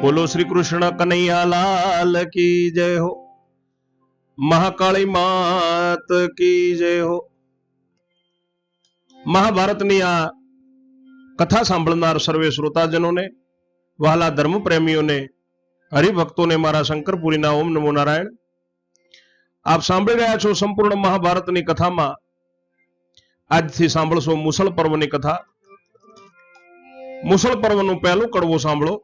બોલો શ્રી કૃષ્ણ કનૈયા લાલ કી જય હો, મહાકાળી માત કી જય હો। મહાભારતની આ કથા સાંભળનાર સર્વે શ્રોતાજનોને, વહાલા ધર્મ પ્રેમીઓને, હરિભક્તોને મારા શંકરપુરીના ઓમ નમો નારાયણ। આપ સાંભળી રહ્યા છો સંપૂર્ણ મહાભારતની કથામાં આજથી સાંભળશો મુસળ પર્વની કથા। મુસળ પર્વનું પહેલું કડવું સાંભળો।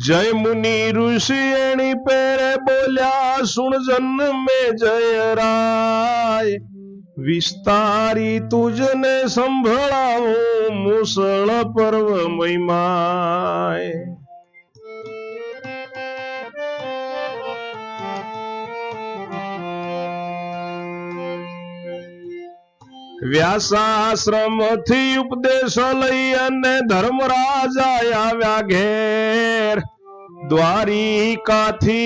जय मुनि ऋषि एणी पेरे बोल्या सुन जन्मे जय राय, विस्तारी तुझने संभळावो मुसळ पर्व महिमाय। व्यासाश्रम थी उपदेश लई अने धर्मराजा आव्या घेर, द्वारिका थी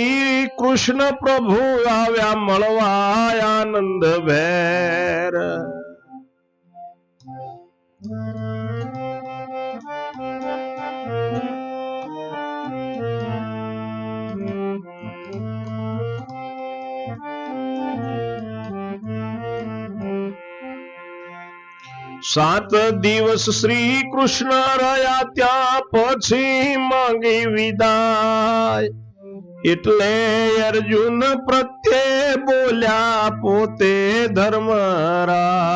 कृष्ण प्रभु आव्या मळवा आनंद भेर। सात दिवस श्री कृष्ण रया त्या पछी मांगी विदाय, एटले अर्जुन प्रत्ये बोल्या पोते धर्मराय।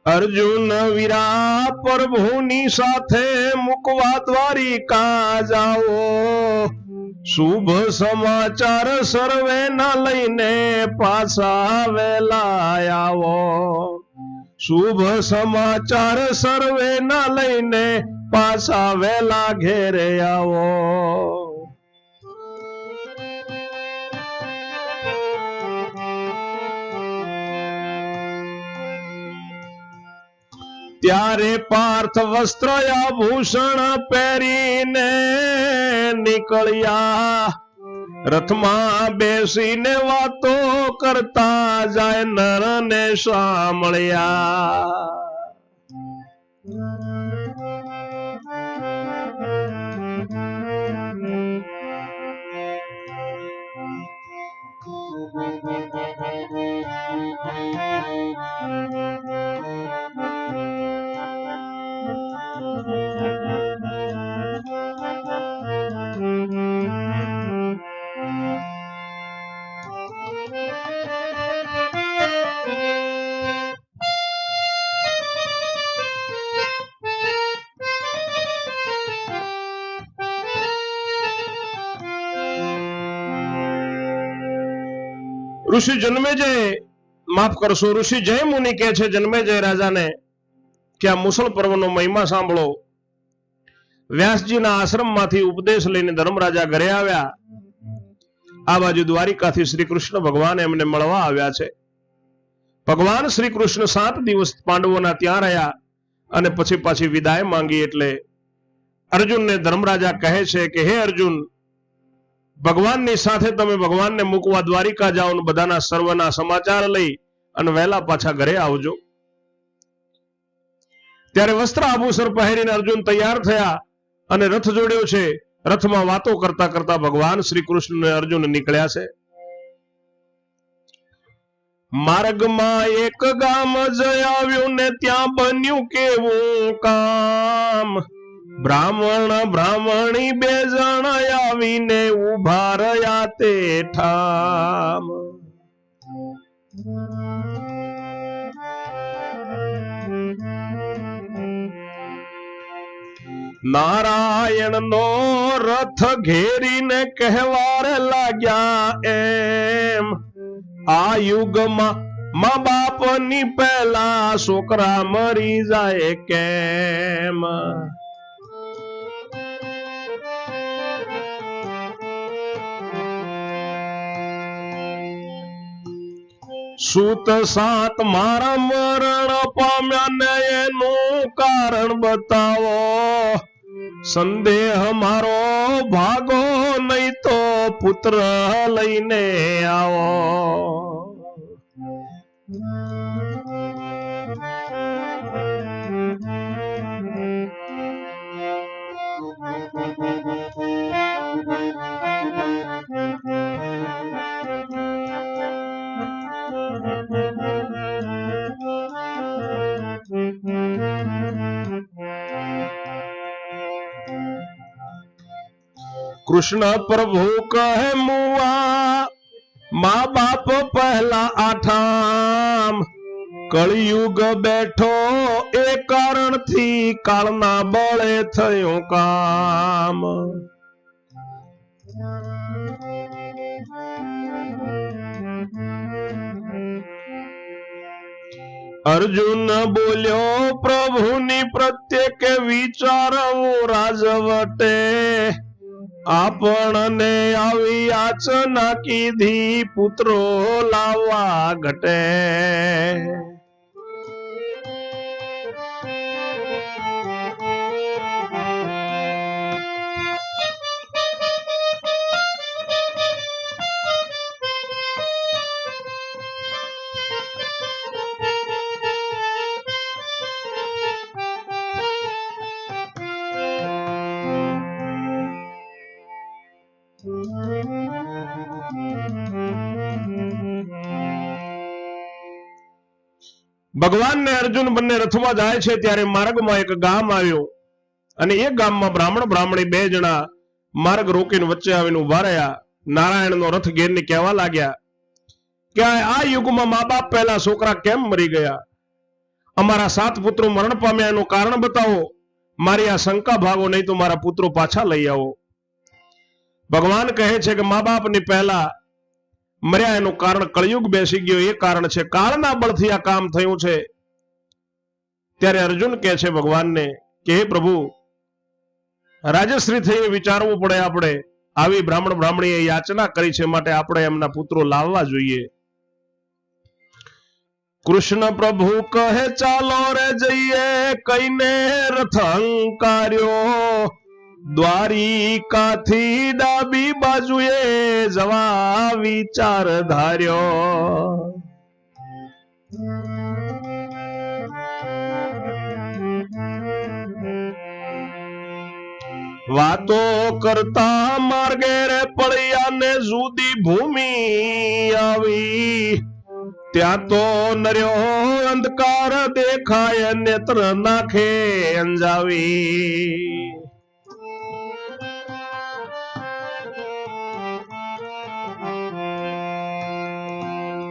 अर्जुन वीरा प्रभुनी साथे मुकवा द्वारिका जाओ, शुभ समाचार सर्वे ना लईने पाछा वेला आवो। शुभ समाचार सर्वे ना लईने पाछा वेला घेरे आवो। त्यारे पार्थ वस्त्र आभूषण पहरीने निकलिया, रथमा बेसीने वातो करता जाय नर ने सामळ्या। ऋषि जन्मेजय, माफ करशो, ऋषि जय मुनि कहे छे जन्मेजय राजा ने कि आ मुसळ पर्वनो महिमा सांभळो। व्यासजीना आश्रममांथी उपदेश लईने धर्मराजा घरे आव्या। आ बाजु द्वारिकाथी श्री कृष्ण भगवान एमने मळवा आव्या छे। भगवान श्री कृष्ण 7 दिवस पांडवोना त्यां रह्या अने पछी पाછી विदाय मांगी। एटले अर्जुन ने धर्मराजा कहे छे कि हे अर्जुन, भगवान ની સાથે તમે ભગવાનને મૂકવા દ્વારિકા જાઓ અને બધાના સર્વના સમાચાર લઈ અને વહેલા પાછા ઘરે આવજો। ત્યારે વસ્ત્ર આભૂષણ પહેરીને અર્જુન તૈયાર થયા અને રથ જોડ્યો છે। રથમાં વાતો કરતા કરતા ભગવાન શ્રી કૃષ્ણ ને અર્જુન નીકળ્યા છે। માર્ગમાં એક ગામ જઈ આવ્યું ને ત્યાં બન્યું કેવું કામ, ब्राह्मण ब्राह्मणी बे जण आवीने उभा रह्या ते ठाम। नारायण नो रथ घेरीने कहवार लाग्या एम, आ युग में મા બાપની પહેલા છોકરા મરી જાય કેમ? સૂત સાત મારા મરણ પામ્યા ને એનું કારણ બતાવો. સંદેહ મારો ભાગો નહીં તો પુત્ર લઈને આવો. કૃષ્ણ પ્રભુ કહે મુઆ મા બાપ પહેલા આઠામ. કળિયુગ બેઠો એ કારણથી કાળના બળે થયું કામ. અર્જુન બોલ્યો પ્રભુની પ્રત્યેક વિચારવું રાજવટે. આપણને આવી યાચના કીધી પુત્રો લાવવા ઘટે. ભગવાન ને અર્જુન બંને રથમાં જાય છે ત્યારે માર્ગમાં એક ગામ આવ્યું અને એ ગામમાં બ્રાહ્મણ બ્રાહ્મણી બે જણા માર્ગ રોકીને વચ્ચે આવીને ઉભા રહ્યા. નારાયણનો રથ ઘેરને કહેવા લાગ્યા કે આ યુગમાં મા બાપ પહેલા છોકરા કેમ મરી ગયા? અમારા 7 પુત્રો મરણ પામ્યા એનું કારણ બતાવો. મારી આ શંકા ભાગો નહીં તો મારા પુત્રો પાછા લઈ આવો. ભગવાન કહે છે કે મા બાપની પહેલા મર્યા એનું કારણ કળિયુગ બેસી ગયો એ કારણ છે. કાળના બળથી આ કામ થયું છે. ત્યારે અર્જુન કહે છે ભગવાનને કે હે પ્રભુ, રાજશ્રી થઈને વિચારવું પડે. આપણે આવી બ્રાહ્મણ બ્રાહ્મણીએ યાચના કરી છે માટે આપણે એમના પુત્રો લાવવા જોઈએ. કૃષ્ણ પ્રભુ કહે ચાલો રે જઈએ, કઈને રથ હંકાર્યો. દ્વારિકાથી ડાબી બાજુએ જવા વિચાર ધાર્યો. વાતો કરતા માર્ગે રે પડ્યા ને જુદી ભૂમિ આવી. ત્યાં તો નર્યો અંધકાર દેખાય, નેત્ર નાખે અંજાવી.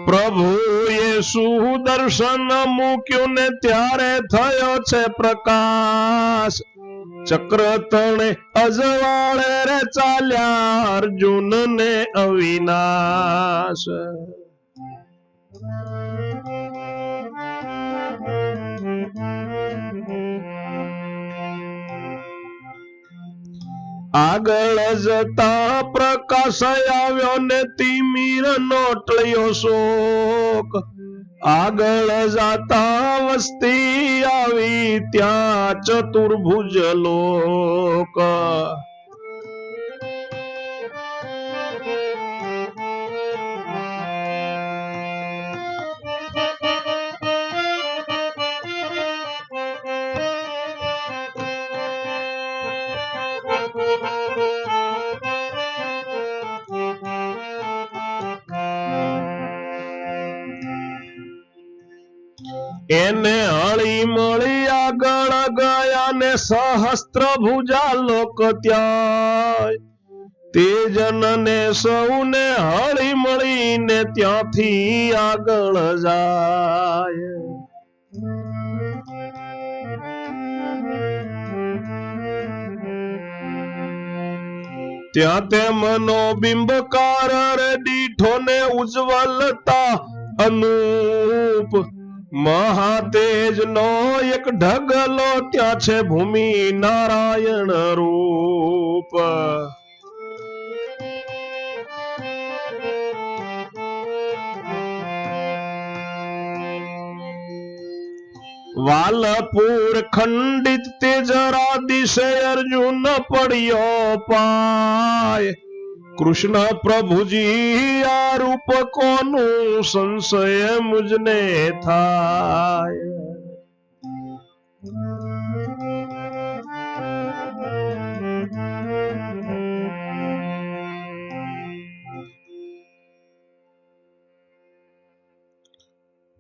પ્રભુએ સુદર્શન મૂક્યું ને ત્યારે થયો છે પ્રકાશ. ચક્ર તણે અજવાળે રે ચાલ્યા અર્જુન ને અવિનાશ. આગળ જતા પ્રકાશ આવ્યો ને તિમિર નો ટળ્યો શોક. આગળ જાતા વસ્તી આવી ત્યાં ચતુર્ભુજ લોક. એને હળી મળી આગળ ગયા ને સહસ્ત્ર ભુજા લોક ત્યાં. તેજન ને સૌને હળી મળીને ત્યાંથી આગળ જાય. ત્યાં તેમનો બિંબકાર રે દીઠો ને ઉજ્જવલતા અનુપ મહાતેજ નો એક ઢગલો ત્યાં છે ભૂમિ નારાયણ રૂપ. વાલપુર ખંડિત તેજરા દિશે અર્જુન પડ્યો પાય. કૃષ્ણ પ્રભુજી આ રૂપ કોનું સંશય મુજને થાય.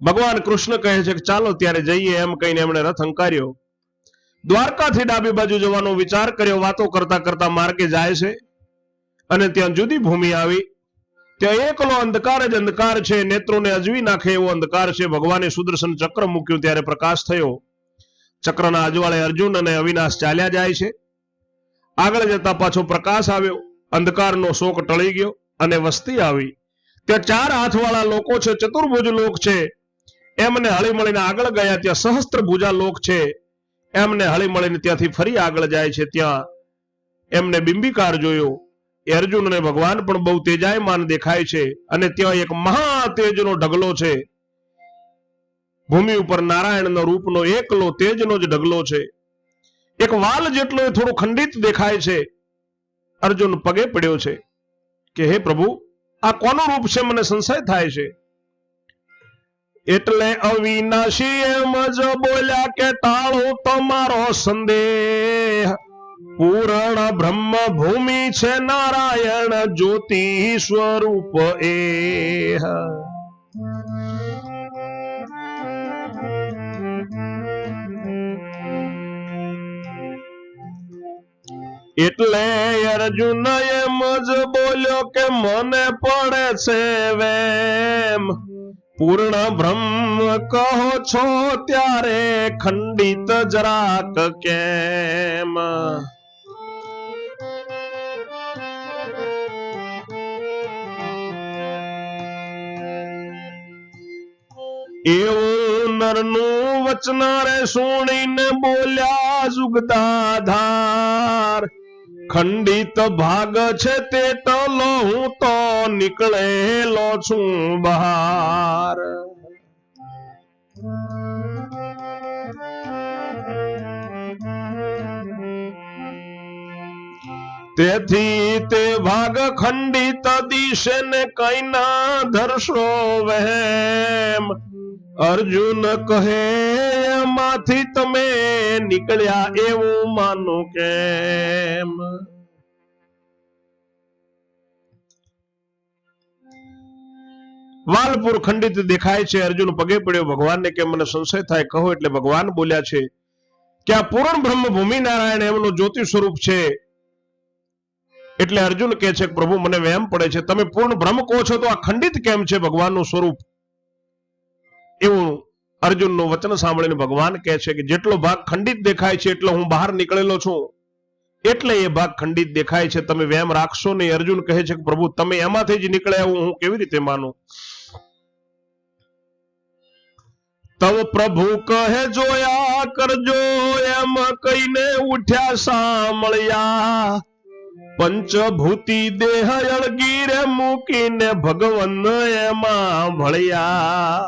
ભગવાન કૃષ્ણ કહે છે કે ચાલો ત્યારે જઈએ એમ કહીને એમણે રથ હંકાર્યો. દ્વારકાથી ડાબી બાજુ જવાનો વિચાર કર્યો. વાતો કરતા કરતા માર્ગે જાય છે અને ત્યાં જુદી ભૂમિ આવી. ત્યાં એકલો અંધકાર જ અંધકાર છે, નેત્રોને અજવી નાખે એવો અંધકાર છે. ભગવાને સુદર્શન ચક્ર મૂક્યું ત્યારે પ્રકાશ થયો. ચક્રના અજવાળે અર્જુન અને અવિનાશ ચાલ્યા જાય છે. આગળ જતા પાછો પ્રકાશ આવ્યો. અંધકારનો શોક ટળી ગયો અને વસ્તી આવી. ત્યાં 4 હાથવાળા લોકો છે, ચતુર્ભુજ લોક છે. એમને હળી મળીને આગળ ગયા. ત્યાં સહસ્ત્ર ભુજા લોક છે. એમને હળી મળીને ત્યાંથી ફરી આગળ જાય છે. ત્યાં એમને બિંબિકાર જોયો. એ અર્જુન અને ભગવાન પણ બહુ તેજાયમાન દેખાય છે. અને ત્યાં એક મહાતેજનો ઢગલો છે. ભૂમિ ઉપર નારાયણનો રૂપનો એકલો તેજનો જ ઢગલો છે. એક વાલ જેટલો એ થોડું ખંડિત દેખાય છે. અર્જુન પગે પડ્યો છે કે હે પ્રભુ, આ કોનું રૂપ છે? મને સંશય થાય છે. એટલે અવિનાશી એમ જ બોલ્યા કે ટાળો તમારો સંદેહ. પૂર્ણ બ્રહ્મ ભૂમિ છે નારાયણ જ્યોતિ સ્વરૂપ એ. એટલે અર્જુન એમ જ બોલ્યો કે મને પડે છે વેમ. પૂર્ણ બ્રહ્મ કહો છો ત્યારે ખંડિત જરાક કેમ. એવું નરનું વચન રે સુણીને બોલ્યા જુગદાધાર. ખંડિત ભાગ છે તે ટલો હું તો નીકળેલો છું બહાર. તેથી તે ભાગ ખંડિત દિશે ને કઈ ના ધરશો વહેમ. અર્જુન કહે એમાંથી તમે નીકળ્યા એવું માનું કેમ. વાલપુર ખંડિત દેખાય છે. અર્જુન પગે પડ્યો ભગવાનને કે મને સંશય થાય, કહો. એટલે ભગવાન બોલ્યા છે કે આ પૂર્ણ બ્રહ્મ ભૂમિ નારાયણ એમનું જ્યોતિ સ્વરૂપ છે. એટલે અર્જુન કહે છે કે પ્રભુ મને વહેમ પડે છે, તમે પૂર્ણ બ્રહ્મ કહો છો તો આ ખંડિત કેમ છે ભગવાનનું સ્વરૂપ? એવું અર્જુનનું વચન સાંભળીને ભગવાન કહે છે કે જેટલો ભાગ ખંડિત દેખાય છે એટલો હું બહાર નીકળેલો છું, એટલે એ ભાગ ખંડિત દેખાય છે. તમે વહેમ રાખશો નહીં. અર્જુન કહે છે કે પ્રભુ તમે એમાંથી જ નીકળ્યા હું કેવી રીતે માનું? તવ પ્રભુ કહે જોયા કરજો એમ કહીને ઉઠ્યા સાંભળ્યા. પંચભૂતિ દેહ અળગી રે મૂકીને ભગવન એમાં ભળ્યા.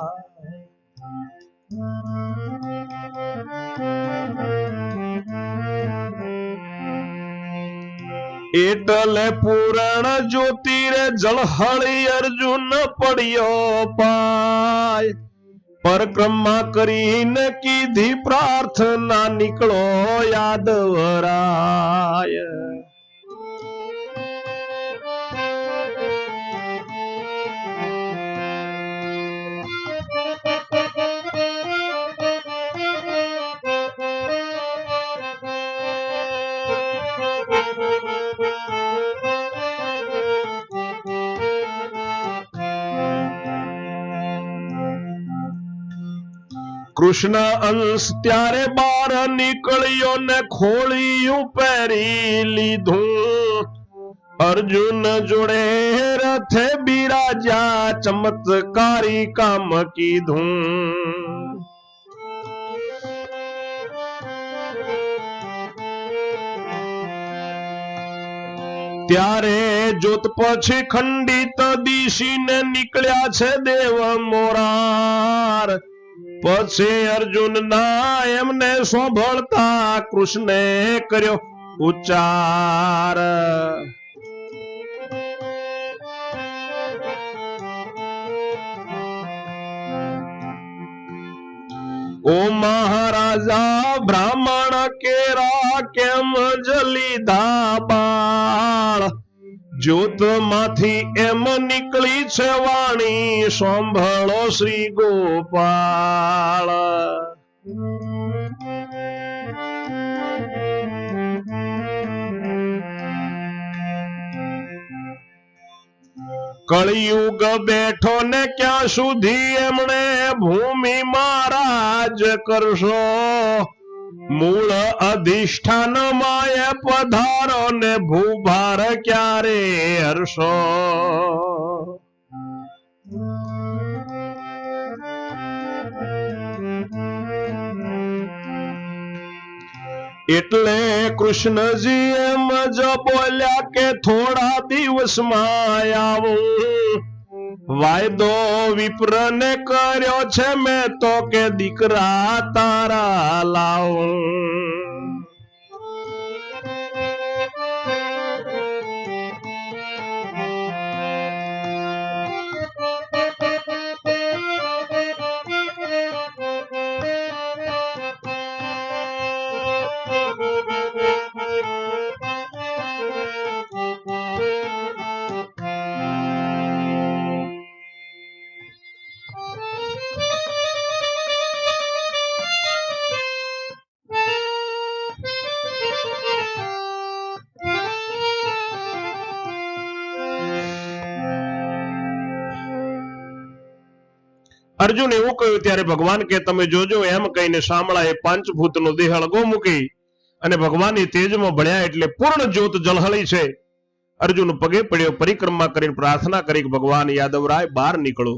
એટલે પૂરણ જ્યોતિ રે જળહળી અર્જુન પડ્યો પાય. પરક્રમા કરીને કીધી પ્રાર્થના નીકળો યાદવરાય. કૃષ્ણ અંશ ત્યારે બાર નીકળ્યો ને ખોળિયું પહેરી લીધું. અર્જુન જોડે રથે બિરાજ્યા ચમત્કારી કામ કીધું. ત્યારે જોત પછી ખંડિત દિશીને નીકળ્યા છે દેવ મોરાર. પછી અર્જુન ના એમને સાંભળતા કૃષ્ણે કર્યો ઉચ્ચાર. ઓ મહારાજા બ્રાહ્મણ કેરા કેમ જલીધા બાળ. જ્યોત માંથી એમ નીકળી છે વાણી સાંભળો શ્રી ગોપાળ. કળિયુગ બેઠો ને ક્યાં સુધી એમણે ભૂમિ મહારાજ કરશો. મૂળ અધિષ્ઠાન માય પધારો ને ભૂભાર ક્યારે હરશો. એટલે કૃષ્ણજી એમ જ બોલ્યા કે થોડા દિવસમાં આવું. વાયદો વિપ્રને કર્યો છે મેં તો કે દીકરા તારા લાવું. અર્જુન એવું કહ્યું ત્યારે ભગવાન કે તમે જોજો એમ કહીને શામળાએ પાંચભૂતનો દેહ અળગો મૂકી અને ભગવાનની તેજમાં ભળ્યા એટલે પૂર્ણ જ્યોત જળહળી છે. અર્જુન પગે પડ્યો, પરિક્રમા કરીને પ્રાર્થના કરી કે ભગવાન યાદવરાય બહાર નીકળો.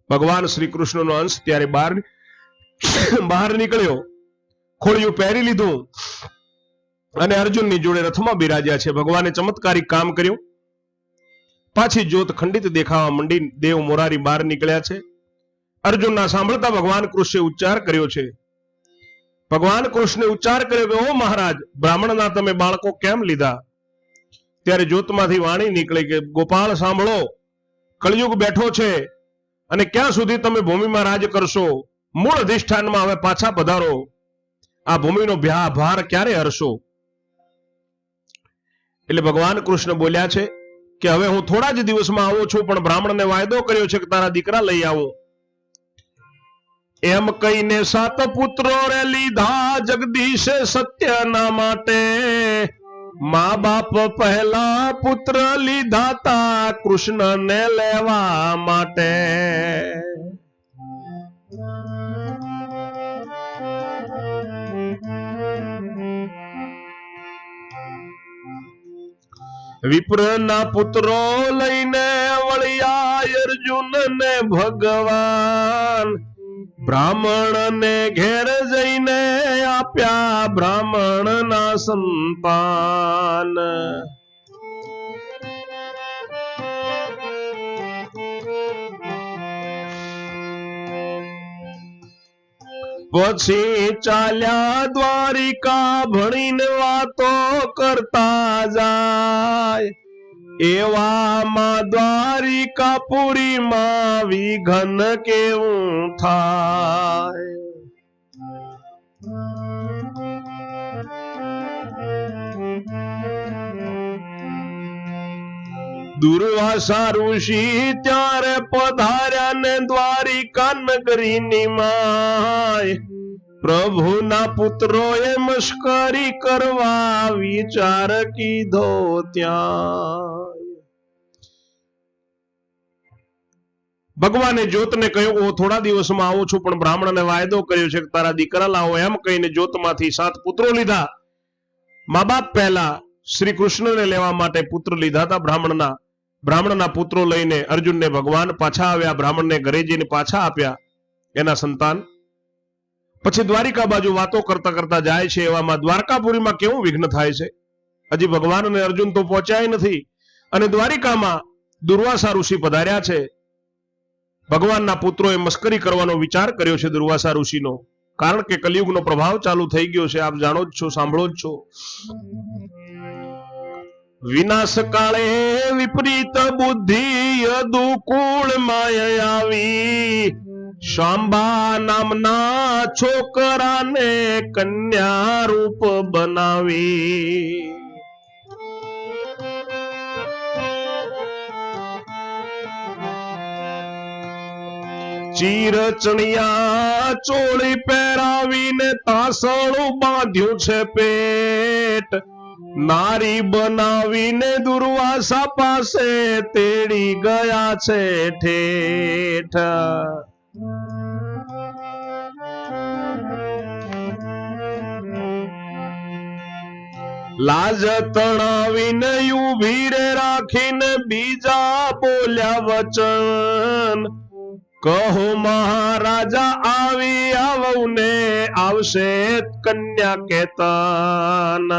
ભગવાન શ્રી કૃષ્ણનો અંશ ત્યારે બહાર નીકળ્યો, ખોળિયું પહેરી લીધું અને અર્જુનની જોડે રથમાં બિરાજ્યા છે. ભગવાને ચમત્કારી કામ કર્યું. પાછી જ્યોત ખંડિત દેખાવા મંડી દેવ મોરારી બહાર નીકળ્યા છે. અર્જુનના સાંભળતા ભગવાન કૃષ્ણે ઉચ્ચાર કર્યો છે. ભગવાન કૃષ્ણે ઉચ્ચાર કર્યો કે ઓ મહારાજ, બ્રાહ્મણના તમે બાળકો કેમ લીધા? ત્યારે જ્યોતમાંથી વાણી નીકળી કે ગોપાલ સાંભળો, કળિયુગ બેઠો છે અને ક્યાં સુધી તમે ભૂમિમાં રાજ કરશો? મૂળ અધિષ્ઠાનમાં હવે પાછા પધારો. આ ભૂમિનો ભાર ક્યારે હરશો? એટલે ભગવાન કૃષ્ણ બોલ્યા છે કે હવે હું થોડા જ દિવસમાં આવું છું, પણ બ્રાહ્મણને વાયદો કર્યો છે કે તારા દીકરા લઈ આવું. એમ કહીને 7 પુત્રો રે લીધા જગદીશે સત્યના માટે. મા બાપ પહેલા પુત્ર લીધા તા કૃષ્ણને લેવા માટે. વિપ્રના પુત્રો લઈને વળ્યા અર્જુન ને ભગવાન. બ્રાહ્મણ ને ઘેર જઈને આપ્યા બ્રાહ્મણ ના સંતાન. પછી ચાલ્યા દ્વારિકા ભણીને વાતો કરતા જાય. એવામાં દ્વારિકાપુરીમાં વિઘન કેવું થાય. દુર્વાસા ઋષિ ત્યારે પધાર્યા ને દ્વારિકા નગરીની માય. પ્રભુના પુત્રોએ મશ્કરી કરવા વિચાર કીધો ત્યાં. ભગવાને જ્યોતને કહ્યું હું થોડા દિવસમાં આવું છું, પણ બ્રાહ્મણને વાયદો કર્યો છે કે તારા દીકરા લાવો. એમ કહીને જ્યોતમાંથી 7 પુત્રો લીધા. મા બાપ પહેલા શ્રી કૃષ્ણને લેવા માટે પુત્ર લીધા હતા બ્રાહ્મણના. બ્રાહ્મણના પુત્રો લઈને અર્જુનને ભગવાન પાછા આવ્યા, બ્રાહ્મણને ઘરે જઈને પાછા આપ્યા એના સંતાન. પછી દ્વારિકા બાજુ વાતો કરતા કરતા જાય છે. એવામાં દ્વારકાપુરીમાં કેવું વિઘ્ન થાય છે. હજી ભગવાન અને અર્જુન તો પહોંચ્યા નથી અને દ્વારિકામાં દુર્વાસા ઋષિ પધાર્યા છે. ભગવાનના પુત્રોએ મસ્કરી કરવાનો વિચાર કર્યો છે દુર્વાસા ઋષિનો, કારણ કે કલિયુગનો પ્રભાવ ચાલુ થઈ ગયો છે. આપ જાણો જ છો, સાંભળો જ છો. વિનાશ કાળે વિપરીત બુદ્ધિ યદુકુળ માયા આવી, શાંબા નામના છોકરાને કન્યા રૂપ બનાવી. ચીર ચણિયા ચોળી પહેરાવીને તાસણું બાંધ્યું છે પેટ, નારી બનાવીને દુર્વાસા પાસે તેડી ગયા છે ઠેઠ. લાજ તણાવીને ઊભી રે રાખીને બીજા બોલ્યા વચન, કહો મહારાજા આવી આવને આવશે કન્યા કેતન.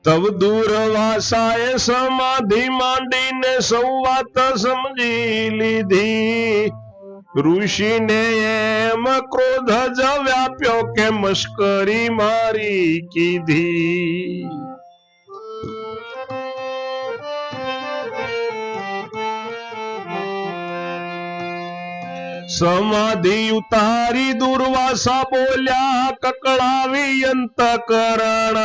તબ દુર્વાસાએ સમાધિ માંડીને સૌ વાત સમજી લીધી, ઋષિને એમ ક્રોધ જ વ્યાપ્યો કે મશ્કરી મારી કીધી. સમાધિ ઉતારી દુર્વાસા બોલ્યા કકળાવી અંતકરણ,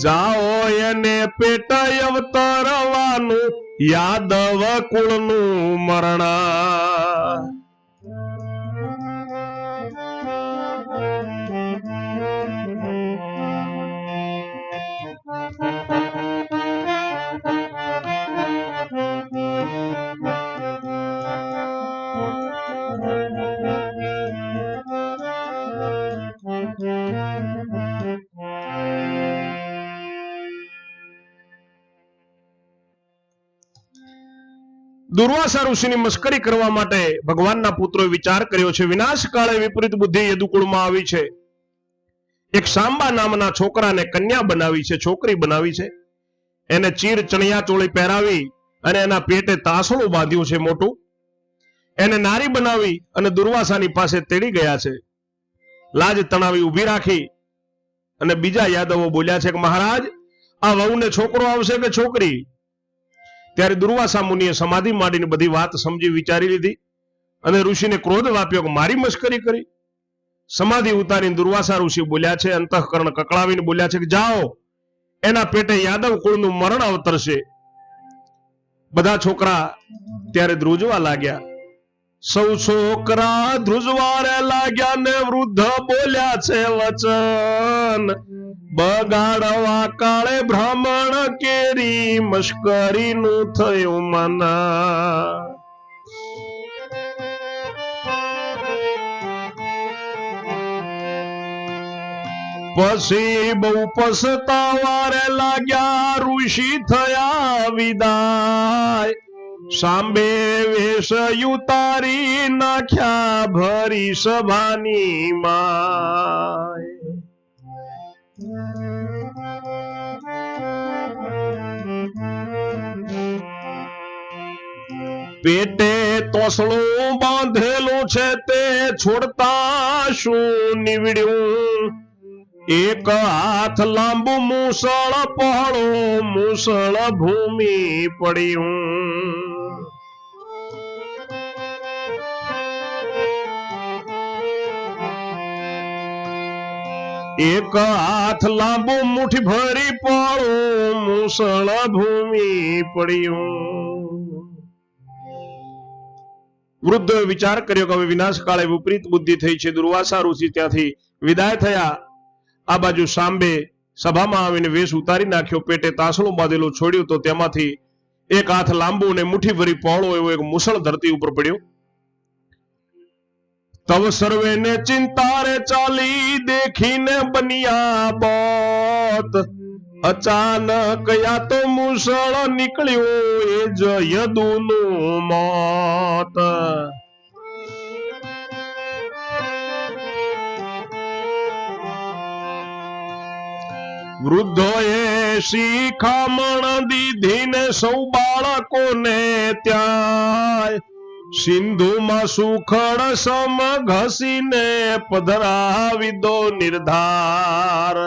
જાઓ એને પેટ અવતરવાનું યાદવ કુળનું મરણ. દુર્વાસા ઋષિની મસ્કરી કરવા માટે ભગવાનના પુત્રોએ વિચાર કર્યો છે. વિનાશ કાળે વિપરીત બુદ્ધિ યદુકુળમાં આવી છે. એક શાંબા નામના છોકરાને કન્યા બનાવી છે, છોકરી બનાવી છે. એને ચીર ચણિયા ચોળી પહેરાવી અને એના પેટે તાસણું બાંધ્યું છે મોટું. એને નારી બનાવી અને દુર્વાસાની પાસે તેડી ગયા છે. લાજ તણાવી ઊભી રાખી અને બીજા યાદવો બોલ્યા છે કે મહારાજ આ વહુને છોકરો આવશે કે છોકરી? ત્યારે દુર્વાસા મુનિએ સમાધિ માંડીને બધી વાત સમજી વિચારી લીધી અને ઋષિને ક્રોધ વાપ્યો કે મારી મશ્કરી કરી. સમાધિ ઉતારીને દુર્વાસા ઋષિ બોલ્યા છે, અંતઃકરણ કકળાવીને બોલ્યા છે કે જાઓ એના પેટે યાદવ કુળનું મરણ અવતરશે. બધા છોકરા ત્યારે ધ્રુજવા લાગ્યા. સૌ છોકરા ધ્રુજવારે લાગ્યા ને વૃદ્ધ બોલ્યા છે વચન, બગાડવા કાળે બ્રાહ્મણ કેરી મશ્કરીનું થયું મના. પછી બહુ પછતાવારે લાગ્યા ઋષિ થયા વિદાય, સાંબે વેશ ઉતારી નાખ્યા ભરી સભાની માય. પેટે તોસણું બાંધેલું છે તે છોડતા શું નીવડ્યું, એક હાથ લાંબુ મુસળ પહોળું મુસળ ભૂમિ પડ્યું. એક હાથ લાંબુ મુઠ્ઠી ભરી પહોળું મુસળ ભૂમિ પડ્યું. વૃદ્ધોએ વિચાર કર્યો કે હવે વિનાશ કાળે વિપરીત બુદ્ધિ થઈ છે. દુર્વાસા ઋષિ ત્યાંથી વિદાય થયા. આ બાજુ સાંબે સભામાં આવીને વેશ ઉતારી નાખ્યો, પેટે તાસણું બાંધેલું છોડ્યું તો તેમાંથી એક હાથ લાંબુ અને મુઠ્ઠી ભરી પહોળો એવો એક મુસળ ધરતી ઉપર પડ્યો. તવ સર્વે ને ચિંતા રે ચાલી દેખીને બનિયા બોત, અચાનક યા તો મુસળ નીકળ્યો એ જ યદુનું મોત. વૃદ્ધોએ શિખામણ દીધી ને સૌ બાળકોને ત્યાં સિંધુમાં સુખડ સમ ઘસીને પધરાવી દો નિર્ધાર.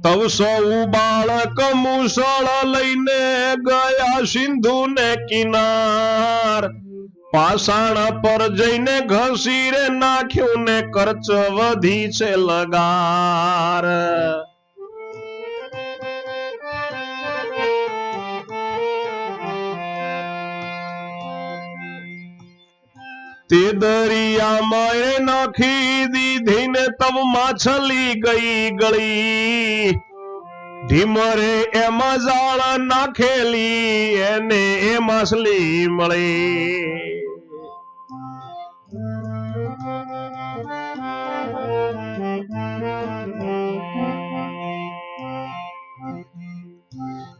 તવ સૌ બાળક મુસળ લઈને ગયા સિંધુ ને કિનાર, પાષાણ પર જઈને ઘસી રે નાખ્યું ને કરચ વધી છે લગાર. તે દરિયામાં એ નાખી દીધી ને તબ માછલી ગઈ ગળી, ઢીમરે એમાં જાળ નાખેલી એને એ માછલી મળી.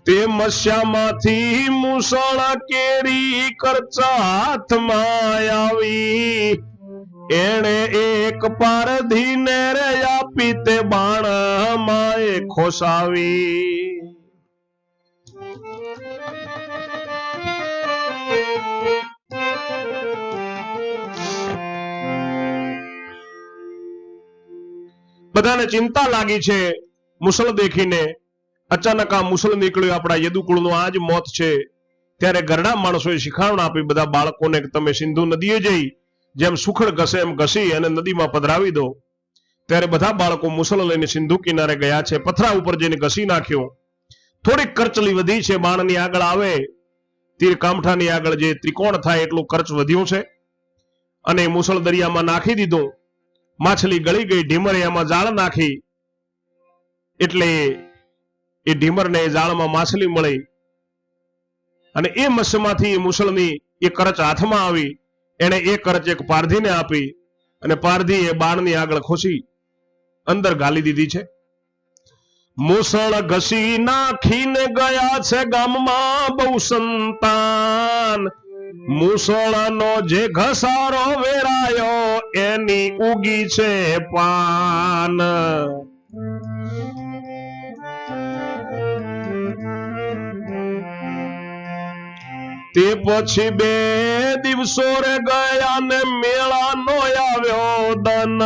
તે મસ્યામાંથી મુસળ કેરી કરચા હાથમાં આવી, એણે એક પારધીને રે આપી તે બાણમાં એ ખોસાવી. બધાને ચિંતા લાગી છે મુસળ દેખીને. અચાનક આ મુસળ નીકળ્યું, આપણા યદુકુળનું આ જ મોત છે. ત્યારે ઘરડા માણસોએ શિખામણ આપી બધા બાળકોને કે તમે સિંધુ નદીએ જઈ જેમ સુખડ ઘસે એમ ઘસી અને નદીમાં પધરાવી દો. ત્યારે બધા બાળકો મુસળ લઈને સિંધુ કિનારે ગયા છે. પથરા ઉપર જઈને ઘસી નાખ્યો. થોડીક કરચલી વધી છે. બાણની આગળ આવે તીર કામઠાની આગળ જે ત્રિકોણ થાય એટલું કરચ વધ્યું છે અને મુસળ દરિયામાં નાખી દીધું. માછલી ગળી ગઈ. ઢીમરે એમાં જાળ નાખી એટલે એ ઢીમરને જાળમાં માછલી મળી અને એ મત્સ્યમાંથી મુસળની એ કરચ હાથમાં આવી. એને એ કરચ એક પારધીને આપી અને પારધી એ બાણની આગળ ખોસી અંદર ગાલી દીધી છે. મુસળ ઘસી નાખીને ગયા છે ગામમાં બહુ સંતાન, મુસળનો જે ઘસારો વેરાયો એની ઉગી છે પાન. તે પછી 2 દિવસો રે ગયા ને મેળાનો આવ્યો દન,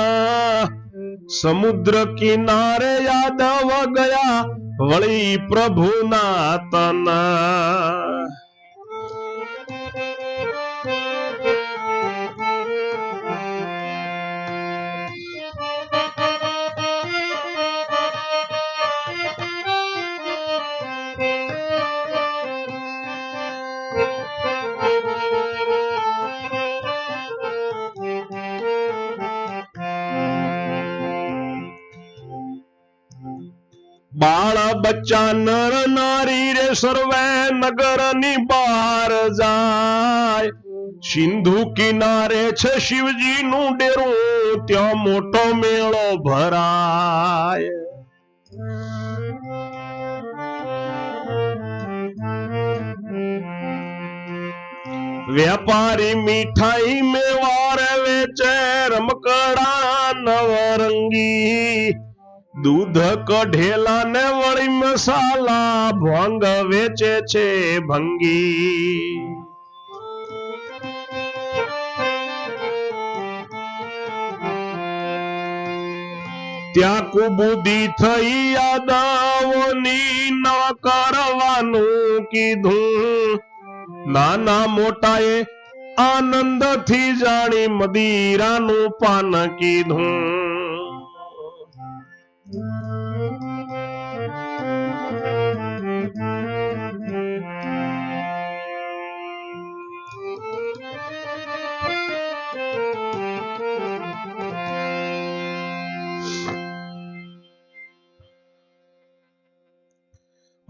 સમુદ્ર કિનારે યાદવ ગયા વળી પ્રભુના તન. બાળ બચ્ચા નર નારી રે સર્વે નગરની બહાર જાય, સિંધુ કિનારે છે શિવજીનું ડેરું ત્યાં મોટો મેળો ભરાય. વેપારી મીઠાઈ મેવાર વેચે રમકડા નવરંગી, દૂધ કઢેલા ને વળી મસાલા ભંગ વેચે છે ભંગી. ત્યાં કુબુદી થઈ યાદવની ન કરવાનું કીધું, નાના મોટાએ આનંદ થી જાણી મદિરાનું પાન કીધું.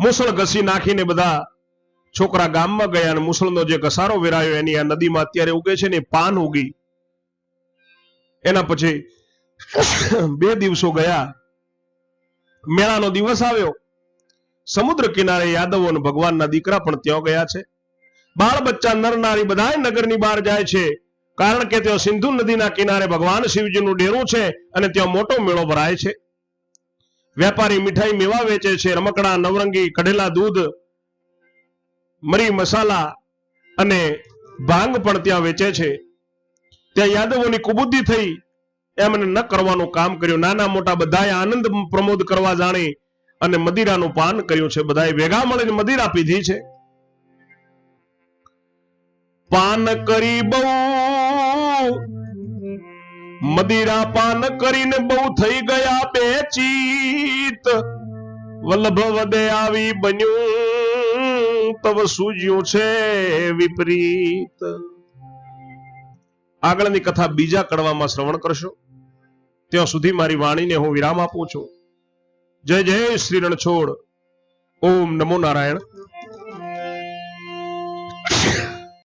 મુસળ ઘસી નાખીને બધા છોકરા ગામમાં ગયા અને મુસળનો જે ઘસારો વેરાયો એની આ નદીમાં અત્યારે ઉગે છે ને પાન ઉગી. એના પછી 2 દિવસો ગયા, મેળાનો દિવસ આવ્યો. સમુદ્ર કિનારે યાદવો અને ભગવાનના દીકરા પણ ત્યાં ગયા છે. બાળ બચ્ચા નર નારી બધા નગરની બહાર જાય છે, કારણ કે ત્યાં સિંધુ નદીના કિનારે ભગવાન શિવજીનું ડેરું છે અને ત્યાં મોટો મેળો ભરાય છે. વેપારી મીઠાઈ મેવા વેચે છે, રમકડા, નવરંગી, કઢેલા દૂધ, મરી મસાલા અને ભાંગ પણ ત્યાં વેચે છે. ત્યાં યાદવોની કુબુદ્ધિ થઈ, એમને ન કરવાનું કામ કર્યું. નાના મોટા બધાએ આનંદ પ્રમોદ કરવા જાણી અને મદિરાનું પાન કર્યું છે. બધાએ ભેગા મળીને મદિરા પીધી છે. પાન કરી બહુ મદિરા પાન કરીને બહુ થઈ ગયા બેચીત. વલ્લભ વદે આવી બન્યું તવ સૂજ્યું છે વિપરીત. આગળની કથા બીજા કડવામાં શ્રવણ કરશો. ત્યાં સુધી મારી વાણીને હું વિરામ આપું છું. જય જય શ્રી રણછોડ. ઓમ નમો નારાયણ.